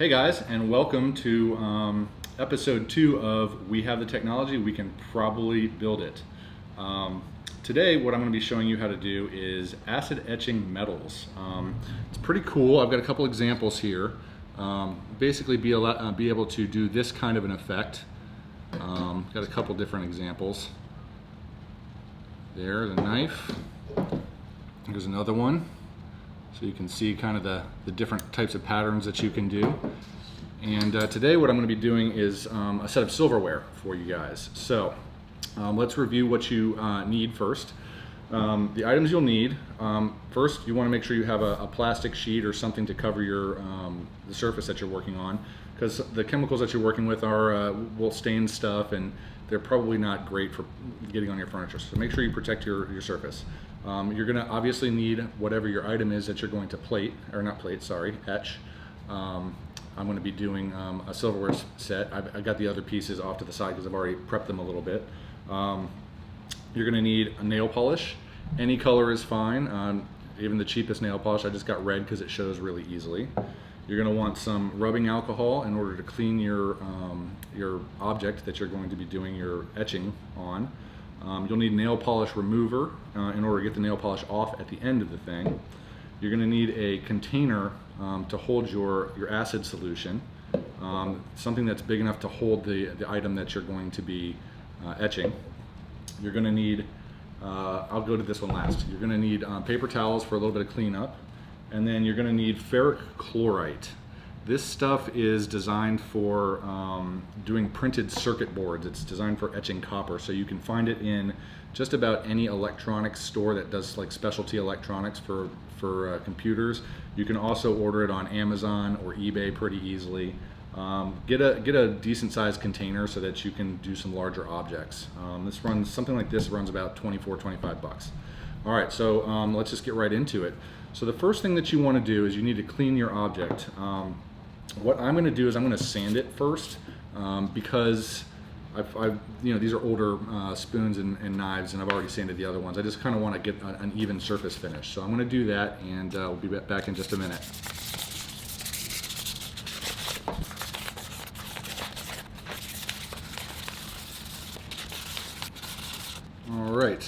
Hey guys, and welcome to episode 2 of We Have the Technology, We Can Probably Build It. Today, what I'm going to be showing you how to do is acid etching metals. It's pretty cool. I've got a couple examples here. Basically, be able to do this kind of an effect. Got a couple different examples. There, the knife. Here's another one. So you can see kind of the different types of patterns that you can do. And today what I'm going to be doing is a set of silverware for you guys. So let's review what you need first. The items you'll need, first you want to make sure you have a plastic sheet or something to cover your the surface that you're working on, because the chemicals that you're working with will stain stuff and they're probably not great for getting on your furniture. So make sure you protect your surface. You're going to obviously need whatever your item is that you're going to etch. I'm going to be doing a silverware set. I've got the other pieces off to the side because I've already prepped them a little bit. You're going to need a nail polish. Any color is fine, even the cheapest nail polish. I just got red because it shows really easily. You're going to want some rubbing alcohol in order to clean your object that you're going to be doing your etching on. You'll need nail polish remover in order to get the nail polish off at the end of the thing. You're going to need a container to hold your acid solution, something that's big enough to hold the item that you're going to be etching. You're going to need, I'll go to this one last, you're going to need paper towels for a little bit of cleanup, and then you're going to need ferric chlorite. This stuff is designed for doing printed circuit boards. It's designed for etching copper, so you can find it in just about any electronics store that does like specialty electronics for computers. You can also order it on Amazon or eBay pretty easily. Get a decent sized container so that you can do some larger objects. Something like this runs about 25 bucks. All right, so let's just get right into it. So the first thing that you want to do is you need to clean your object. What I'm going to do is I'm going to sand it first, because these are older spoons and knives, and I've already sanded the other ones. I just kind of want to get an even surface finish. So I'm going to do that, and we'll be back in just a minute. All right.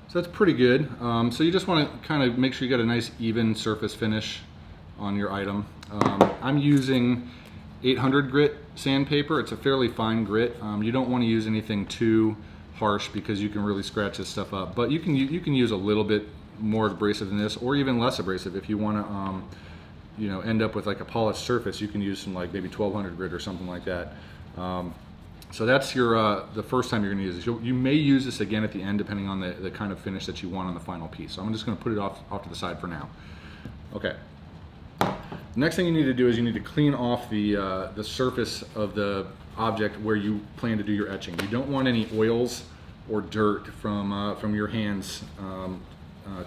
So that's pretty good. So you just want to kind of make sure you got a nice even surface finish on your item. I'm using 800 grit sandpaper. It's a fairly fine grit. You don't want to use anything too harsh because you can really scratch this stuff up. But you can use a little bit more abrasive than this, or even less abrasive if you want to end up with like a polished surface. You can use some like maybe 1200 grit or something like that. So that's the first time you're going to use this. You may use this again at the end depending on the kind of finish that you want on the final piece. So I'm just going to put it off to the side for now. Okay. The next thing you need to do is you need to clean off the surface of the object where you plan to do your etching. You don't want any oils or dirt from your hands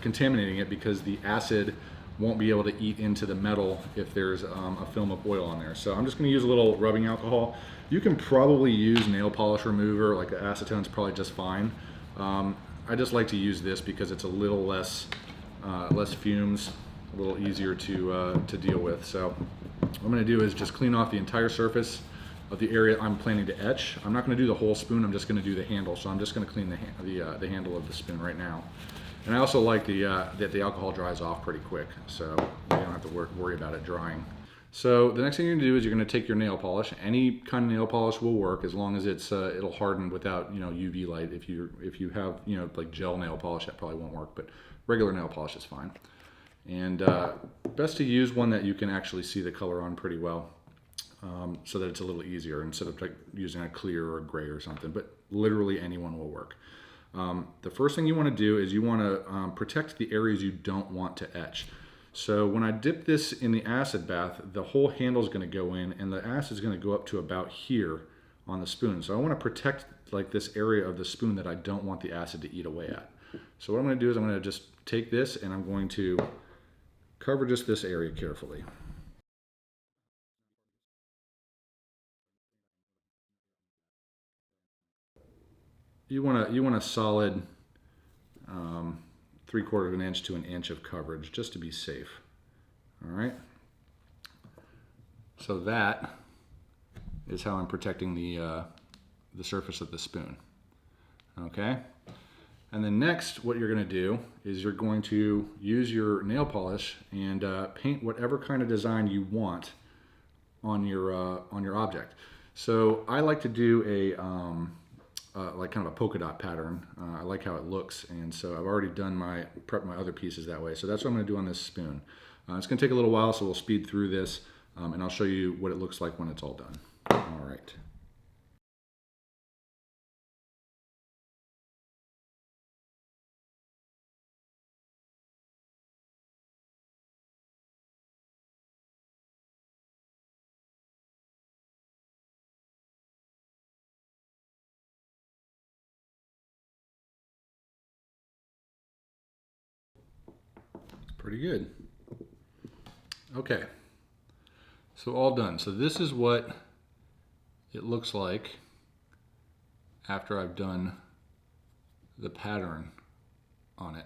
contaminating it, because the acid won't be able to eat into the metal if there's a film of oil on there. So I'm just going to use a little rubbing alcohol. You can probably use nail polish remover, like acetone's probably just fine. I just like to use this because it's a little less fumes, a little easier to deal with. So what I'm going to do is just clean off the entire surface of the area I'm planning to etch. I'm not going to do the whole spoon. I'm just going to do the handle. So I'm just going to clean the handle of the spoon right now. And I also like that the alcohol dries off pretty quick, so you don't have to worry about it drying. So the next thing you're going to do is you're going to take your nail polish. Any kind of nail polish will work as long as it'll harden without UV light. If you have like gel nail polish, that probably won't work, but regular nail polish is fine. And best to use one that you can actually see the color on pretty well, so that it's a little easier instead of like using a clear or a gray or something. But literally anyone will work. The first thing you want to do is you want to protect the areas you don't want to etch. So when I dip this in the acid bath, the whole handle is going to go in, and the acid is going to go up to about here on the spoon. So I want to protect like this area of the spoon that I don't want the acid to eat away at. So what I'm going to do is I'm going to just take this and I'm going to cover just this area carefully. You want a solid 3/4 of an inch to 1 inch of coverage just to be safe. All right. So that is how I'm protecting the surface of the spoon. Okay? And then next, what you're going to do is you're going to use your nail polish and paint whatever kind of design you want on your object. So I like to do a like kind of a polka dot pattern. I like how it looks, and so I've already done prepped my other pieces that way. So that's what I'm going to do on this spoon. It's going to take a little while, so we'll speed through this, and I'll show you what it looks like when it's all done. All right. Pretty good. Okay, so all done. So this is what it looks like after I've done the pattern on it.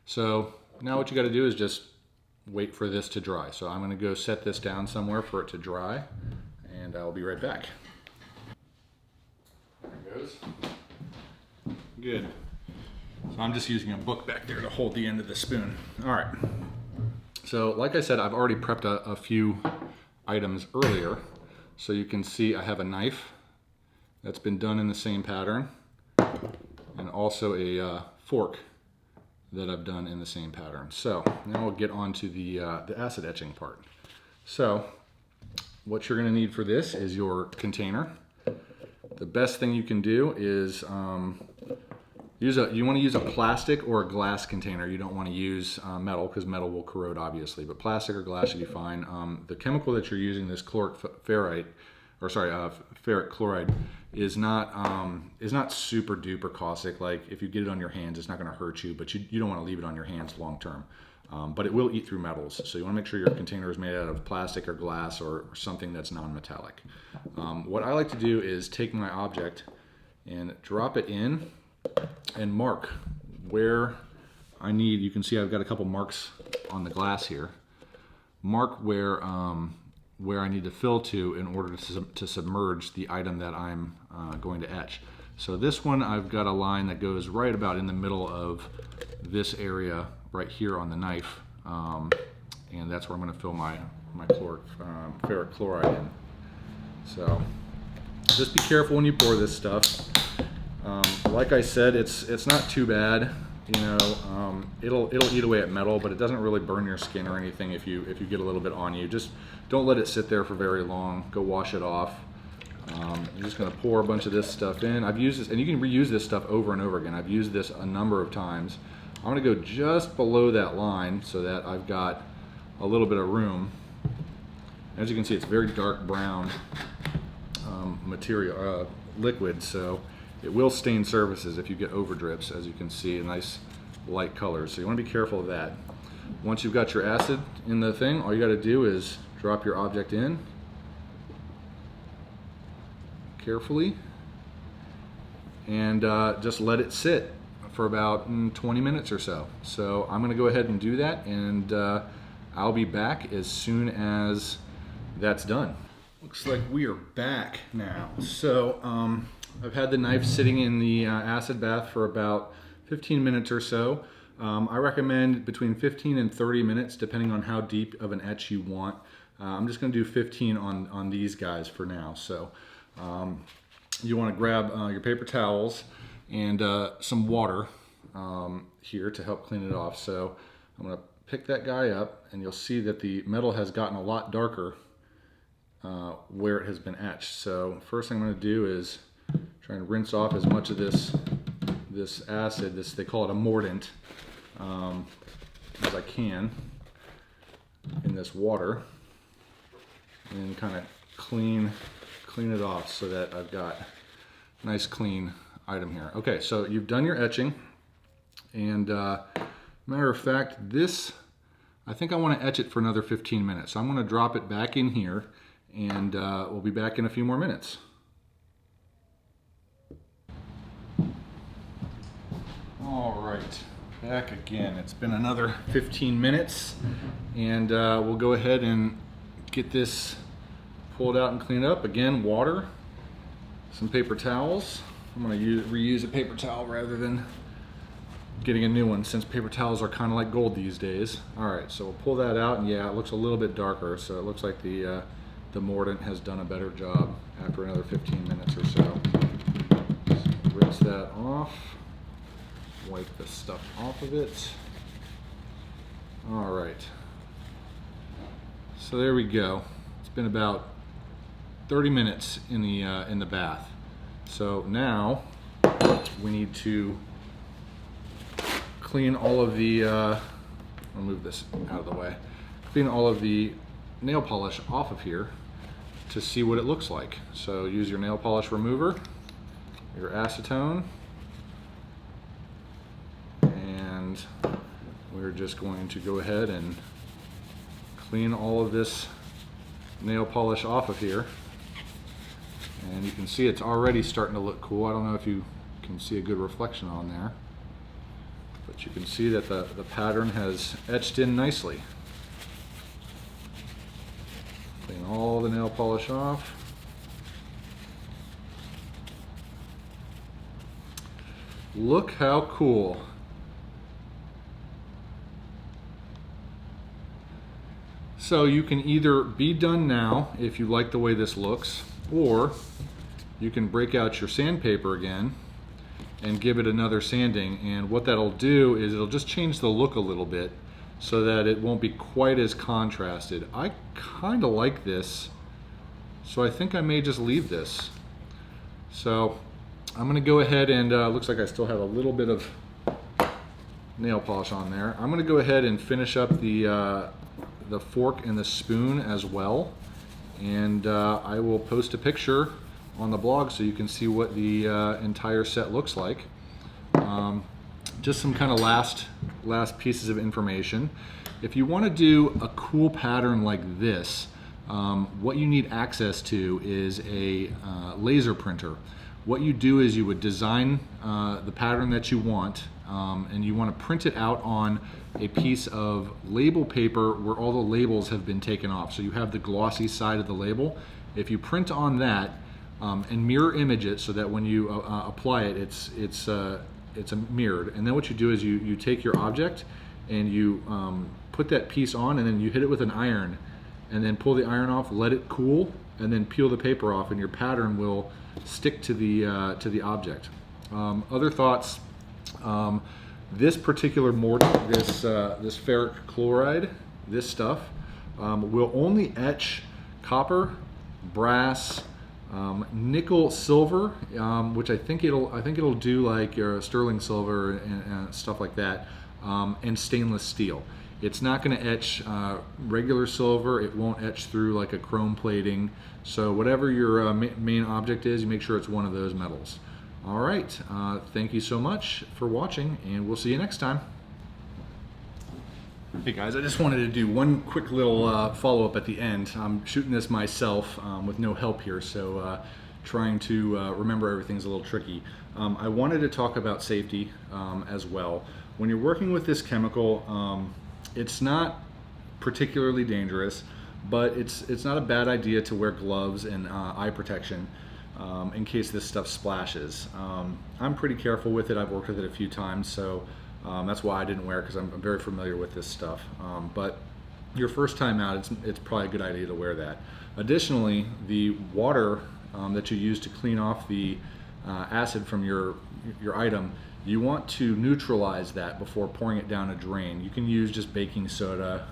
So now what you got to do is just wait for this to dry. So I'm going to go set this down somewhere for it to dry, and I'll be right back. There it goes. Good. So I'm just using a book back there to hold the end of the spoon. All right. So like I said, I've already prepped a few items earlier. So you can see I have a knife that's been done in the same pattern, and also a fork that I've done in the same pattern. So now we'll get on to the acid etching part. So what you're going to need for this is your container. The best thing you can do is you want to use a plastic or a glass container. You don't want to use metal, because metal will corrode, obviously, but plastic or glass should be fine. The chemical that you're using, this ferric chloride, is not super duper caustic. Like if you get it on your hands, it's not going to hurt you, but you don't want to leave it on your hands long term. But it will eat through metals, so you want to make sure your container is made out of plastic or glass or something that's non-metallic. What I like to do is take my object and drop it in and mark where I need. You can see I've got a couple marks on the glass here. Mark where I need to fill to in order to submerge the item that I'm going to etch. So this one, I've got a line that goes right about in the middle of this area right here on the knife, and that's where I'm going to fill my ferric chloride in. So just be careful when you pour this stuff. Like I said, it's not too bad. You know, it'll eat away at metal, but it doesn't really burn your skin or anything if you get a little bit on you. Just don't let it sit there for very long. Go wash it off. I'm just going to pour a bunch of this stuff in. I've used this, and you can reuse this stuff over and over again. I've used this a number of times. I'm going to go just below that line so that I've got a little bit of room. As you can see, it's very dark brown material, liquid, so it will stain surfaces if you get over drips. As you can see, a nice light color. So you want to be careful of that. Once you've got your acid in the thing, all you got to do is drop your object in carefully and just let it sit for about 20 minutes or so. So I'm going to go ahead and do that, and I'll be back as soon as that's done. Looks like we are back now. So I've had the knife sitting in the acid bath for about 15 minutes or so. I recommend between 15 and 30 minutes, depending on how deep of an etch you want. I'm just going to do 15 on these guys for now. So you want to grab your paper towels and some water here to help clean it off. So I'm going to pick that guy up, and you'll see that the metal has gotten a lot darker where it has been etched. So first thing I'm going to do is try and rinse off as much of this acid, they call it a mordant, as I can in this water, and kind of clean it off so that I've got a nice clean item here. Okay, so you've done your etching, and matter of fact, I think I want to etch it for another 15 minutes. So I'm going to drop it back in here, and we'll be back in a few more minutes. All right, back again. It's been another 15 minutes, and we'll go ahead and get this pull it out and clean it up. Again, water, some paper towels. I'm going to reuse a paper towel rather than getting a new one, since paper towels are kind of like gold these days. All right, so we'll pull that out, and yeah, it looks a little bit darker, so it looks like the mordant has done a better job after another 15 minutes or so. Rinse that off, wipe the stuff off of it. All right, so there we go. It's been about 30 minutes in the bath. So now we need to clean all of the, I'll move this out of the way, clean all of the nail polish off of here to see what it looks like. So use your nail polish remover, your acetone, and we're just going to go ahead and clean all of this nail polish off of here. And you can see it's already starting to look cool. I don't know if you can see a good reflection on there, but you can see that the pattern has etched in nicely. Clean all the nail polish off. Look how cool. So you can either be done now if you like the way this looks, or you can break out your sandpaper again and give it another sanding, and what that'll do is it'll just change the look a little bit so that it won't be quite as contrasted. I kind of like this, so I think I may just leave this. So I'm gonna go ahead and looks like I still have a little bit of nail polish on there. I'm gonna go ahead and finish up the fork and the spoon as well, and I will post a picture on the blog so you can see what the entire set looks like. Just some kind of last pieces of information. If you want to do a cool pattern like this, what you need access to is a laser printer. What you do is you would design the pattern that you want, and you want to print it out on a piece of label paper where all the labels have been taken off. So you have the glossy side of the label. If you print on that and mirror image it so that when you apply it, it's mirrored. And then what you do is you take your object and you put that piece on, and then you hit it with an iron, and then pull the iron off, let it cool, and then peel the paper off, and your pattern will stick to the object. Other thoughts. This particular mordant, this ferric chloride, this stuff, will only etch copper, brass, nickel, silver, which I think it'll do like your sterling silver and stuff like that, and stainless steel. It's not going to etch regular silver. It won't etch through like a chrome plating. So whatever your main object is, you make sure it's one of those metals. All right, thank you so much for watching, and we'll see you next time. Hey guys, I just wanted to do one quick little follow-up at the end. I'm shooting this myself with no help here, so trying to remember everything's a little tricky. I wanted to talk about safety as well. When you're working with this chemical, it's not particularly dangerous, but it's not a bad idea to wear gloves and eye protection in case this stuff splashes. I'm pretty careful with it. I've worked with it a few times, so that's why I didn't wear it, because I'm very familiar with this stuff. But your first time out, it's probably a good idea to wear that. Additionally, the water that you use to clean off the acid from your item, you want to neutralize that before pouring it down a drain. You can use just baking soda,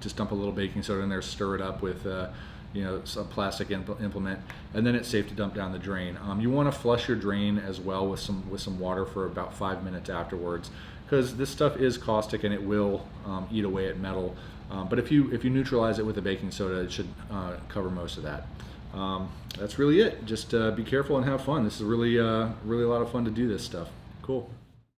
just dump a little baking soda in there, stir it up with some plastic implement, and then it's safe to dump down the drain. You want to flush your drain as well with some water for about 5 minutes afterwards, because this stuff is caustic and it will eat away at metal. But if you neutralize it with a baking soda, it should cover most of that. That's really it. Just be careful and have fun. This is really a lot of fun to do this stuff. Cool.